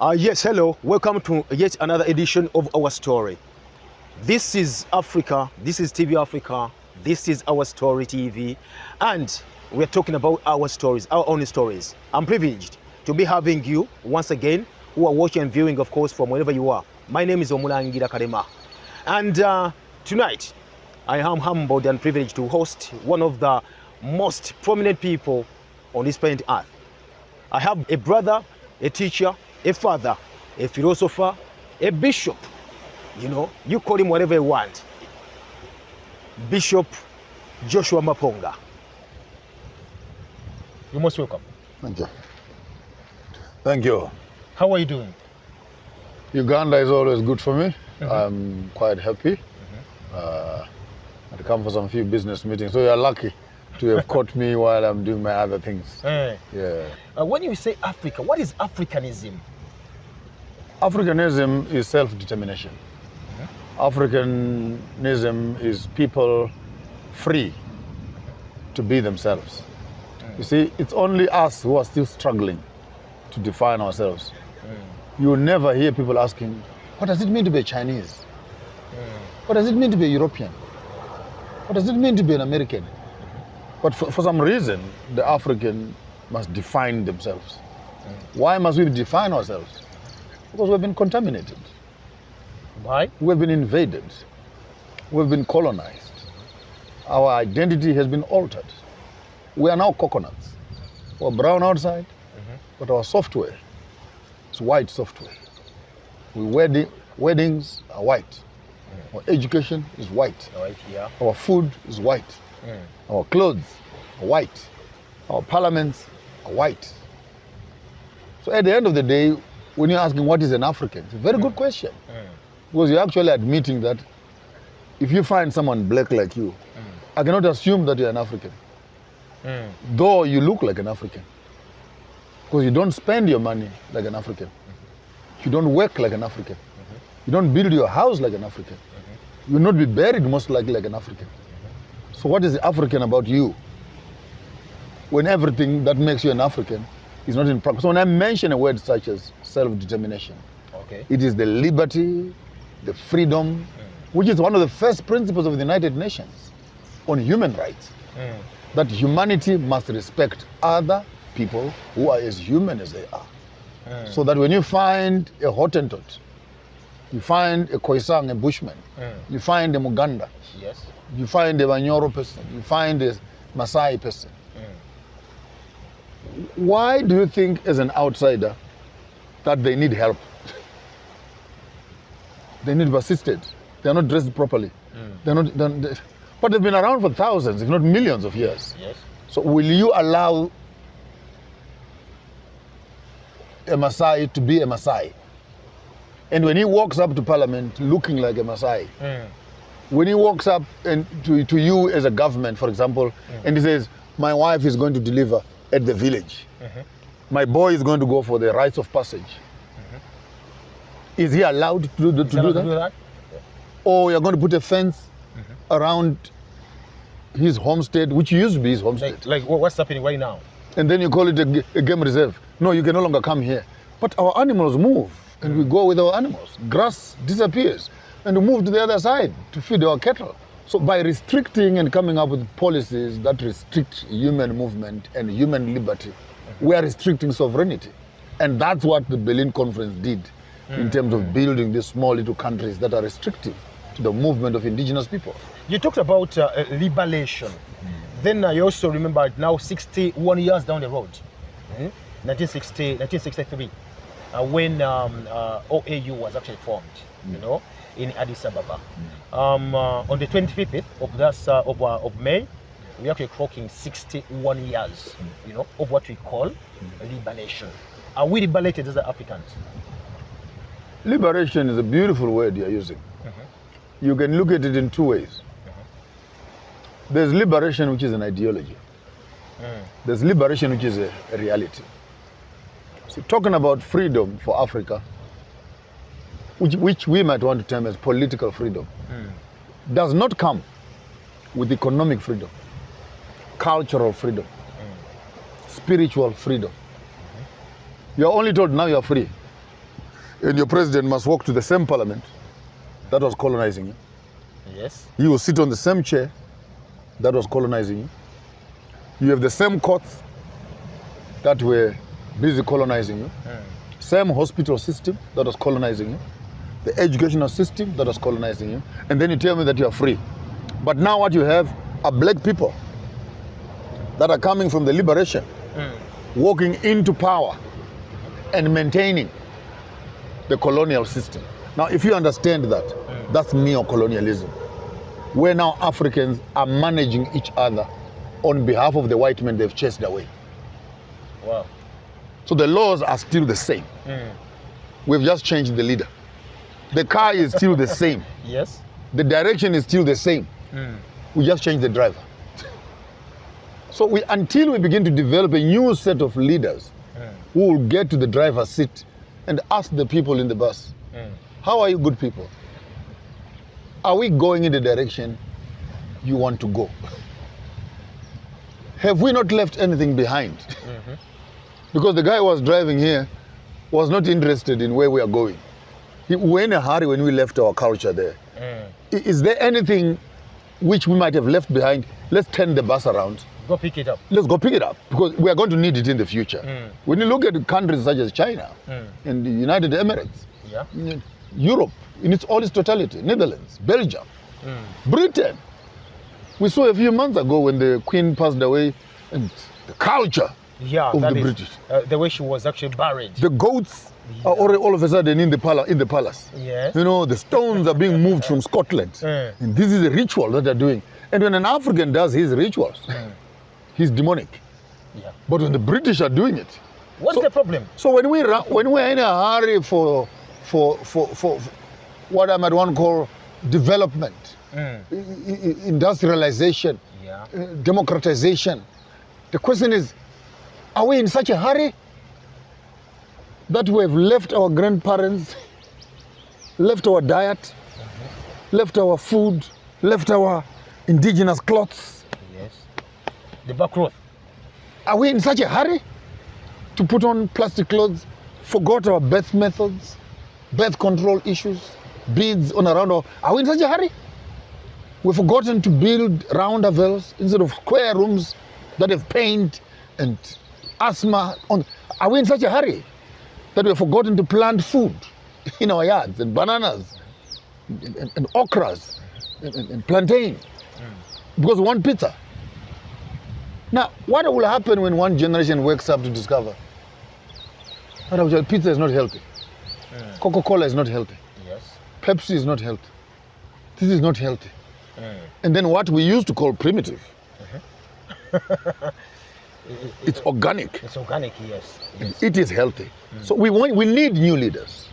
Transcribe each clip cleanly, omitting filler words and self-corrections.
Yes, hello. Welcome to yet another edition of Our Story. This is Africa. This is TV Africa. This is Our Story TV. And we're talking about our stories, our own stories. I'm privileged to be having you once again who are watching and viewing, of course, from wherever you are. My name is Omulangira Kalema. And tonight, I am humbled and privileged to host one of the most prominent people on this planet Earth. I have a brother, a teacher, a father, a philosopher, a bishop. You know, you call him whatever you want. Bishop Joshua Maponga. You're most welcome. Thank you. Thank you. How are you doing? Uganda is always good for me. I'm quite happy. I come for some few business meetings, so you're lucky to have caught me while I'm doing my other things. Yeah. When you say Africa, what is Africanism? Africanism is self-determination. Africanism is people free to be themselves. You see, it's only us who are still struggling to define ourselves. You will never hear people asking, what does it mean to be a Chinese? What does it mean to be a European? What does it mean to be an American? But for some reason, the African must define themselves. Why must we define ourselves? Because we've been contaminated. Why? We've been invaded. We've been colonized. Our identity has been altered. We are now coconuts. We're brown outside, but our software is white software. Weddings are white. Our education is white. Right, yeah. Our food is white. Our clothes are white. Our parliaments are white. So at the end of the day, when you're asking what is an African, it's a very good question. Because you're actually admitting that if you find someone black like you, I cannot assume that you're an African. Though you look like an African. Because you don't spend your money like an African. You don't work like an African. You don't build your house like an African. You will not be buried most likely like an African. So what is African about you? When everything that makes you an African is not in practice. So when I mention a word such as self-determination, it is the liberty, the freedom, which is one of the first principles of the United Nations on human rights. That humanity must respect other people who are as human as they are. So that when you find a Hottentot, you find a Khoisan, a Bushman, you find a Muganda, you find a Banyoro person, you find a Maasai person. Why do you think, as an outsider, that they need help? They need to be assisted. They're not dressed properly. But they've been around for thousands, if not millions of years. So will you allow a Maasai to be a Maasai? And when he walks up to parliament looking like a Maasai, when he walks up and to you as a government, for example, and he says, my wife is going to deliver at the village. My boy is going to go for the rites of passage. Is he allowed to do that? Or you're going to put a fence around his homestead, which used to be his homestead. Like what's happening right now? And then you call it a game reserve. No, you can no longer come here. But our animals move, and we go with our animals. Grass disappears, and we move to the other side to feed our cattle. So by restricting and coming up with policies that restrict human movement and human liberty, we are restricting sovereignty. And that's what the Berlin Conference did in terms of building these small little countries that are restrictive to the movement of indigenous people. You talked about liberation. Then I also remember now 61 years down the road, 1963, when OAU was actually formed, you know, in Addis Ababa. On the 25th of May, we're actually clocking 61 years, you know, of what we call liberation. Are we liberated as Africans? Liberation is a beautiful word you're using. You can look at it in two ways. There's liberation, which is an ideology. There's liberation, which is a reality. So talking about freedom for Africa, which we might want to term as political freedom, does not come with economic freedom, cultural freedom, spiritual freedom. You're only told now you're free. And your president must walk to the same parliament that was colonizing you. Yes. You will sit on the same chair that was colonizing you. You have the same courts that were busy colonizing you. Same hospital system that was colonizing you. The educational system that was colonizing you. And then you tell me that you are free. But now what you have are black people that are coming from the liberation, walking into power and maintaining the colonial system. Now, if you understand that, that's neo-colonialism, where now Africans are managing each other on behalf of the white men they've chased away. Wow. So the laws are still the same. We've just changed the leader. The car is still the same. Yes. The direction is still the same. We just changed the driver. So until we begin to develop a new set of leaders who will get to the driver's seat and ask the people in the bus, how are you good people? Are we going in the direction you want to go? Have we not left anything behind? Because the guy who was driving here was not interested in where we are going. We were in a hurry when we left our culture there. Is there anything which we might have left behind? Let's turn the bus around. Go pick it up. Let's go pick it up, because we are going to need it in the future. When you look at countries such as China and the United Emirates, Europe in all its totality, Netherlands, Belgium, Britain. We saw a few months ago when the Queen passed away, and the culture of the British. The way she was actually buried. The goats are all of a sudden in the palace. Yes. You know, the stones are being moved from Scotland. And this is a ritual that they're doing. And when an African does his rituals, he's demonic. But when the British are doing it, what's the problem? So when we're in a hurry for what I might want to call development, industrialization, democratization, the question is, are we in such a hurry that we have left our grandparents, left our diet, left our food, left our indigenous clothes? Yes. The back road. Are we in such a hurry to put on plastic clothes, forgot our birth methods, birth control issues, beads on around our... Are we in such a hurry? We've forgotten to build roundabouts instead of square rooms that have paint and asthma on. Are we in such a hurry that we've forgotten to plant food in our yards, and bananas and okras and plantain because we want pizza? Now, what will happen when one generation wakes up to discover that pizza is not healthy, Coca-Cola is not healthy, Pepsi is not healthy, this is not healthy, and then what we used to call primitive, it's organic. It's organic, yes. It is healthy. So we need new leaders.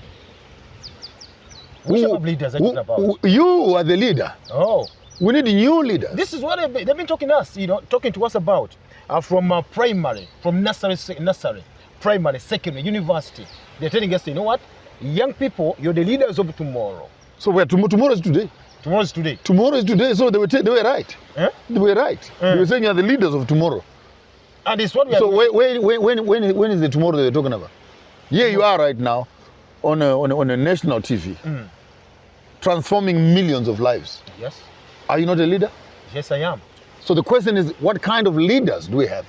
Which type of leaders are you talking about? You are the leader. Oh. We need new leaders. This is what they've been talking to us, talking to us about from primary, from nursery, primary, secondary, university. They're telling us, you know what? Young people, you're the leaders of tomorrow. So tomorrow is today. Tomorrow is today. Tomorrow is today. So they were right. They were right. They were saying you're the leaders of tomorrow. And it's what we are. So when is the tomorrow they're talking about? Here you are right now on a national TV, transforming millions of lives. Yes. Are you not a leader? Yes, I am. So the question is, what kind of leaders do we have?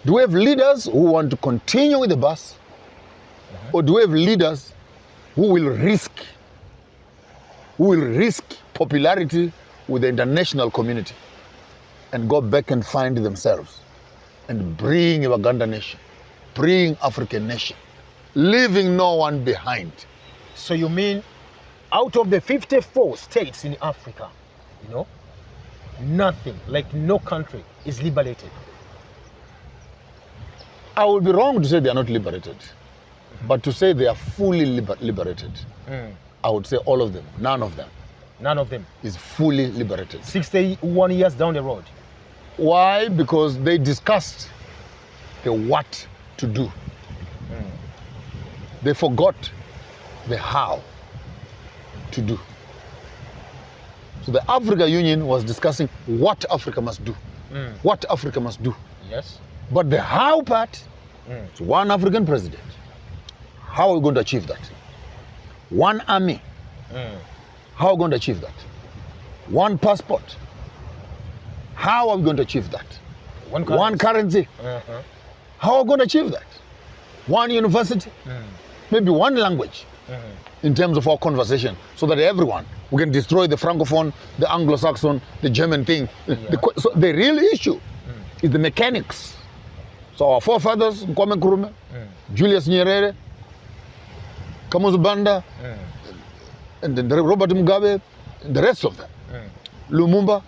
Do we have leaders who want to continue with the bus? Or do we have leaders who will risk popularity with the international community and go back and find themselves and bring Uganda nation, bring African nation, leaving no one behind? So you mean out of the 54 states in Africa, nothing, like no country is liberated? I would be wrong to say they are not liberated, but to say they are fully liberated, I would say all of them, none of them. None of them is fully liberated. 61 years down the road. Why? Because they discussed the what to do. They forgot the how to do. So the Africa Union was discussing what Africa must do. What Africa must do. Yes. But the how part, it's one African president. How are we going to achieve that? one army. How are we going to achieve that? One passport. How are we going to achieve that? One currency. How are we going to achieve that? One university. Maybe one language in terms of our conversation, so that everyone, we can destroy the Francophone, the Anglo-Saxon, the German thing. So the real issue is the mechanics. So our forefathers, Kwame Nkrumah, Julius Nyerere, Kamuzu Banda, and then Robert Mugabe, and the rest of them, Lumumba,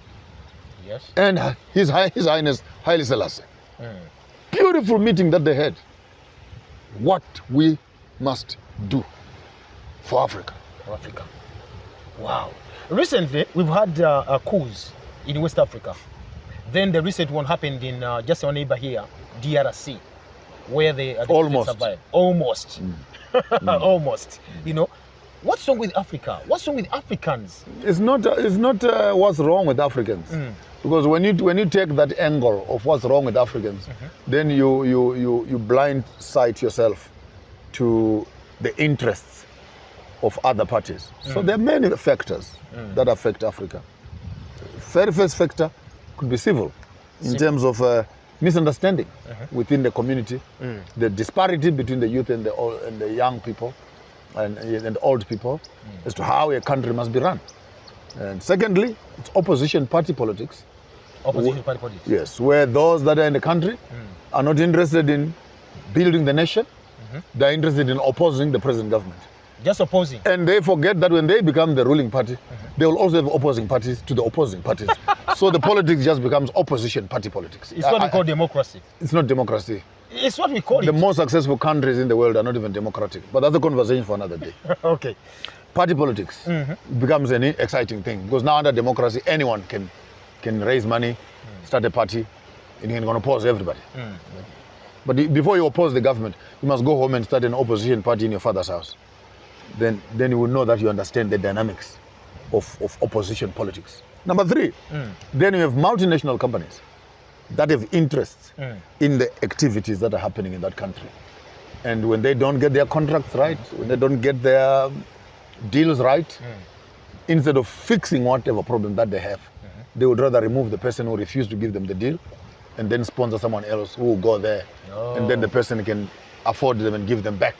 and His Highness Haile Selassie. Beautiful meeting that they had. What we must do for Africa. Wow. Recently, we've had coups in West Africa. Then the recent one happened in just our neighbor here, DRC, where they survived. Almost. Almost. You know, what's wrong with Africa? What's wrong with Africans? It's not what's wrong with Africans. Because when you take that angle of what's wrong with Africans, then you blind sight yourself to the interests of other parties. So there are many factors that affect Africa. Very first factor could be civil, in terms of misunderstanding within the community, the disparity between the youth and the young people and old people as to how a country must be run. And secondly, it's opposition party politics. Opposition party politics. Yes, where those that are in the country are not interested in building the nation, they're interested in opposing the present government. Just opposing. And they forget that when they become the ruling party, they will also have opposing parties to the opposing parties. So the politics just becomes opposition party politics. It's what we call democracy. It's not democracy. It's what we call it. The most successful countries in the world are not even democratic. But that's a conversation for another day. Okay. Party politics becomes an exciting thing, because now under democracy, anyone can raise money, start a party, and you're going to oppose everybody. But before you oppose the government, you must go home and start an opposition party in your father's house. Then you will know that you understand the dynamics of opposition politics. Number three, then you have multinational companies that have interests in the activities that are happening in that country. And when they don't get their contracts right, when they don't get their deals right, instead of fixing whatever problem that they have, they would rather remove the person who refused to give them the deal and then sponsor someone else who will go there, and then the person can afford them and give them back.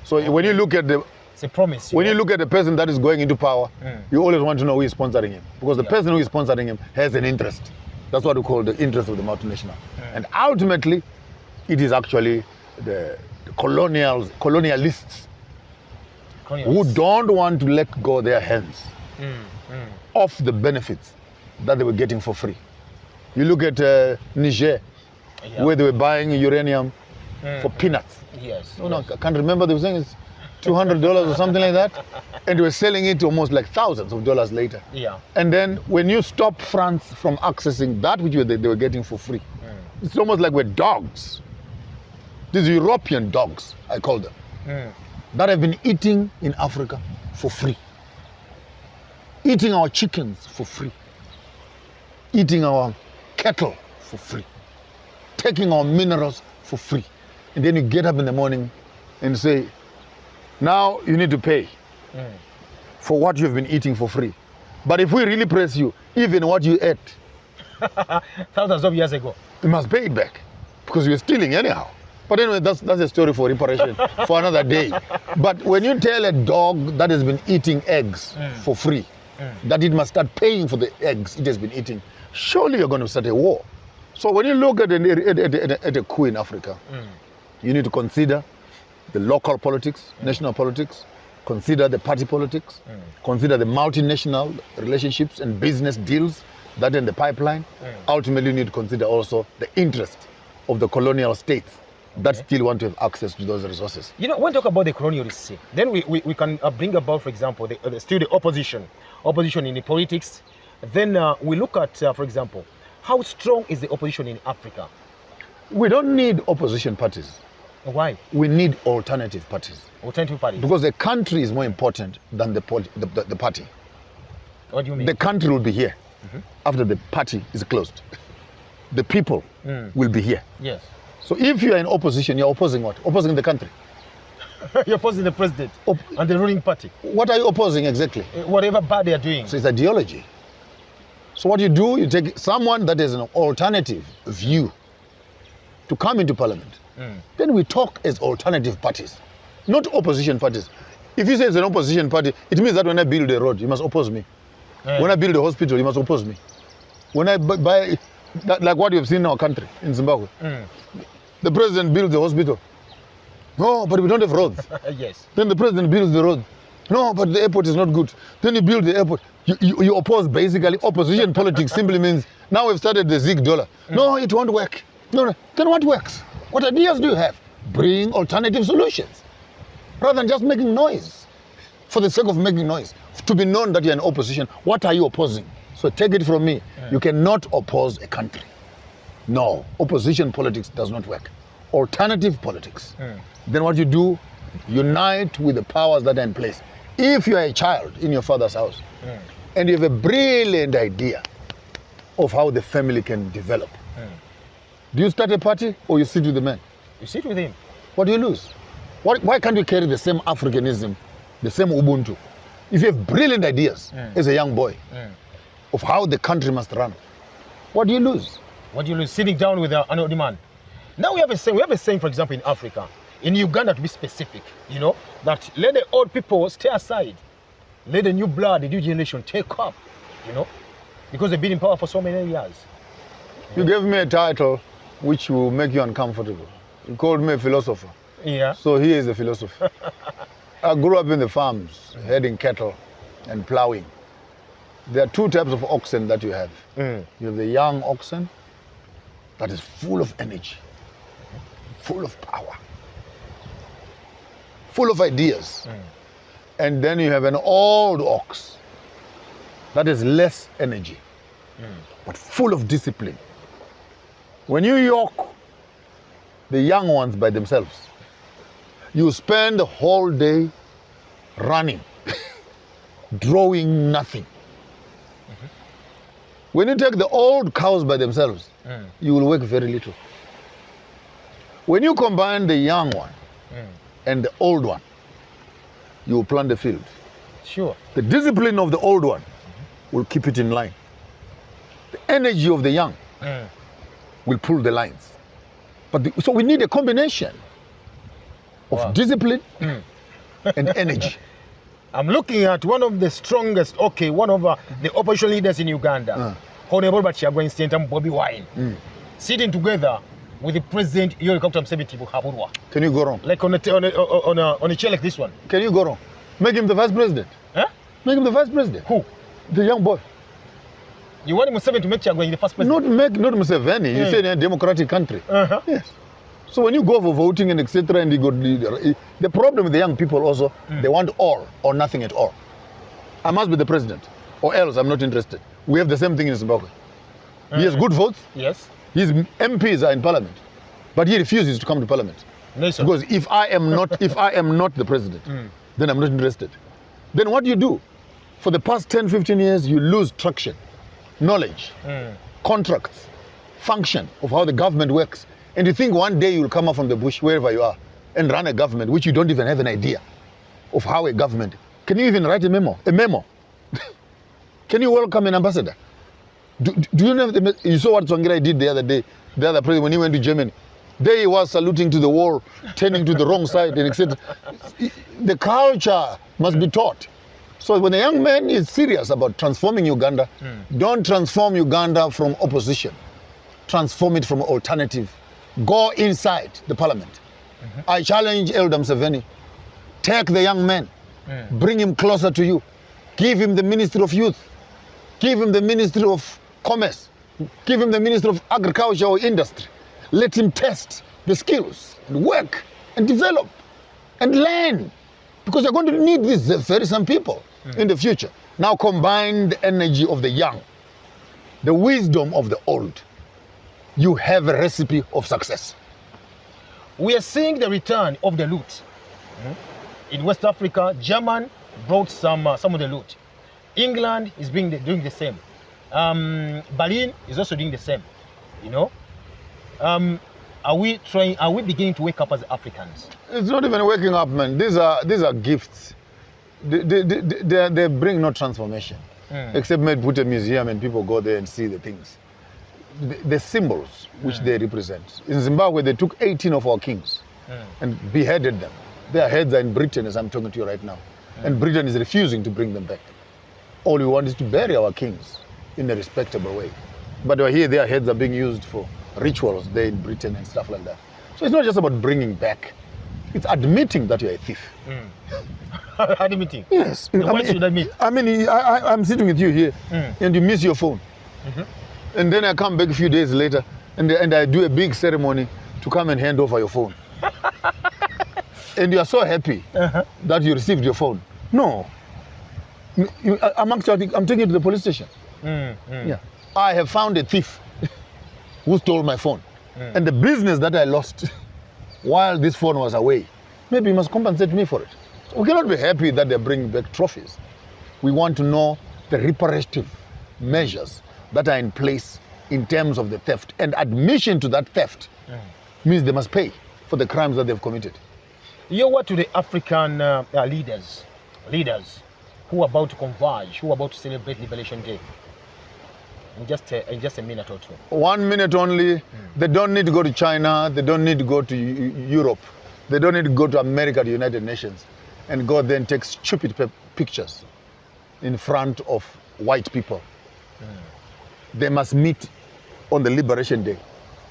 So when you look at it's a promise. When you look at the person that is going into power, you always want to know who is sponsoring him, because the person who is sponsoring him has an interest. That's what we call the interest of the multinational. And ultimately, it is actually the colonialists who don't want to let go their hands of the benefits that they were getting for free. You look at Niger, where they were buying uranium for peanuts. Yes. No, I can't remember. They were saying it's $200 or something like that, and they were selling it almost like thousands of dollars later. Yeah. And then when you stop France from accessing that which they were getting for free, it's almost like we're dogs. These European dogs, I call them, that have been eating in Africa for free, eating our chickens for free, eating our cattle for free, taking our minerals for free. And then you get up in the morning and say, now you need to pay for what you've been eating for free. But if we really press you, even what you ate thousands of years ago, you must pay it back, because you're stealing anyhow. But anyway, that's a story for reparation for another day. But when you tell a dog that has been eating eggs for free, that it must start paying for the eggs it has been eating, surely you're going to start a war. So when you look at a coup in Africa, you need to consider the local politics, national politics, consider the party politics, consider the multinational relationships and business deals that are in the pipeline. Ultimately, you need to consider also the interest of the colonial states that still want to have access to those resources. You know, when we talk about the colonialists, then we can bring about, for example, still the opposition in the politics. Then we look at, for example, how strong is the opposition in Africa? We don't need opposition parties. Why? We need alternative parties. Alternative parties? Because the country is more important than the party. What do you mean? The country will be here after the party is closed. The people will be here. Yes. So if you are in opposition, you're opposing what? Opposing the country. You're opposing the president and the ruling party. What are you opposing exactly? Whatever bad they are doing. So it's ideology. So what you do, you take someone that has an alternative view to come into parliament. Then we talk as alternative parties, not opposition parties. If you say it's an opposition party, it means that when I build a road, you must oppose me. When I build a hospital, you must oppose me. When I buy, like what you have seen in our country, in Zimbabwe, the president builds the hospital. No, but we don't have roads. Yes. Then the president builds the road. No, but the airport is not good. Then you build the airport. You oppose basically. Opposition politics simply means now we've started the Zig dollar. No, it won't work. No. Then what works? What ideas do you have? Bring alternative solutions. Rather than just making noise for the sake of making noise. To be known that you're in opposition, what are you opposing? So take it from me. You cannot oppose a country. No, opposition politics does not work. Alternative politics. Then what you do, unite with the powers that are in place. If you are a child in your father's house and you have a brilliant idea of how the family can develop, do you start a party or you sit with the man? You sit with him. What do you lose? Why can't you carry the same Africanism, the same Ubuntu? If you have brilliant ideas as a young boy of how the country must run, what do you lose? What do you lose? Sitting down with an old man. Now we have a saying, for example, in Africa, in Uganda to be specific, you know, that let the old people stay aside. Let the new blood, the new generation take up, you know, because they've been in power for so many years. You gave me a title which will make you uncomfortable. You called me a philosopher. Yeah. So he is a philosopher. I grew up in the farms, herding cattle and plowing. There are two types of oxen that you have. You have the young oxen that is full of energy, full of power, full of ideas. And then you have an old ox that is less energy, but full of discipline. When you yoke the young ones by themselves, you spend the whole day running, drawing nothing. When you take the old cows by themselves, you will work very little. When you combine the young one and the old one, you will plant the field. Sure. The discipline of the old one will keep it in line. The energy of the young will pull the lines. So we need a combination of discipline and energy. I'm looking at one of the strongest, one of the opposition leaders in Uganda, Honorable Bachiagwa Instentem Bobby Wine, sitting together with the president Yoweri Kaguta Museveni. Can you go wrong? Like on a chair like this one. Can you go wrong? Make him the vice president. Huh? Make him the vice president. Who? The young boy. You want Museveni to make Chiagwa the first president? Not Museveni. You said in a democratic country. Yes. So when you go for voting and etc., and you go, the problem with the young people also, they want all or nothing at all. I must be the president, or else I'm not interested. We have the same thing in Zimbabwe. He has good votes. Yes. His MPs are in parliament, but he refuses to come to parliament. Yes, because if I am not the president, then I'm not interested. Then what do you do? For the past 10, 15 years, you lose traction, knowledge, contracts, function of how the government works. And you think one day you'll come up from the bush, wherever you are, and run a government which you don't even have an idea of how a government. Can you even write a memo? Can you welcome an ambassador? Do you know, you saw what Tsvangirai did the other day, the other president, when he went to Germany. There he was saluting to the wall, turning to the wrong side, and etc. The culture must be taught. So when a young man is serious about transforming Uganda, don't transform Uganda from opposition. Transform it from alternative. Go inside the parliament. I challenge Elder Museveni. Take the young man. Bring him closer to you. Give him the Ministry of Youth. Give him the Ministry of Commerce. Give him the Ministry of Agriculture or Industry. Let him test the skills and work and develop and learn. Because you're going to need these very some people in the future. Now combine the energy of the young, the wisdom of the old. You have a recipe of success. We are seeing the return of the loot. In West Africa, German brought some of the loot. England is doing the same. Berlin is also doing the same. You know, Are we beginning to wake up as Africans? It's not even waking up, man. These are gifts. They bring no transformation. Except maybe put a museum and people go there and see the things. The symbols which they represent. In Zimbabwe, they took 18 of our kings and beheaded them. Their heads are in Britain as I'm talking to you right now. And Britain is refusing to bring them back. All we want is to bury our kings in a respectable way. But here, their heads are being used for rituals there in Britain and stuff like that. So it's not just about bringing back. It's admitting that you're a thief. Admitting? Yes. Why should I admit? I mean, I'm sitting with you here and you miss your phone. And then I come back a few days later and I do a big ceremony to come and hand over your phone. And you are so happy that you received your phone. No. I'm taking you to the police station. Yeah. I have found a thief who stole my phone. And the business that I lost while this phone was away, maybe you must compensate me for it. So we cannot be happy that they're bringing back trophies. We want to know the reparative measures that are in place in terms of the theft. And admission to that theft means they must pay for the crimes that they've committed. Your word to the African leaders who are about to converge, who are about to celebrate Liberation Day, in just a minute or two. 1 minute only. They don't need to go to China. They don't need to go to Europe. They don't need to go to America, the United Nations, and go there and take stupid pictures in front of white people. They must meet on the Liberation Day.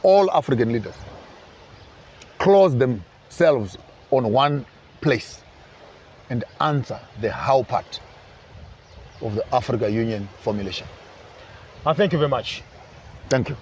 All African leaders close themselves on one place and answer the how part of the Africa Union formulation. Thank you very much. Thank you.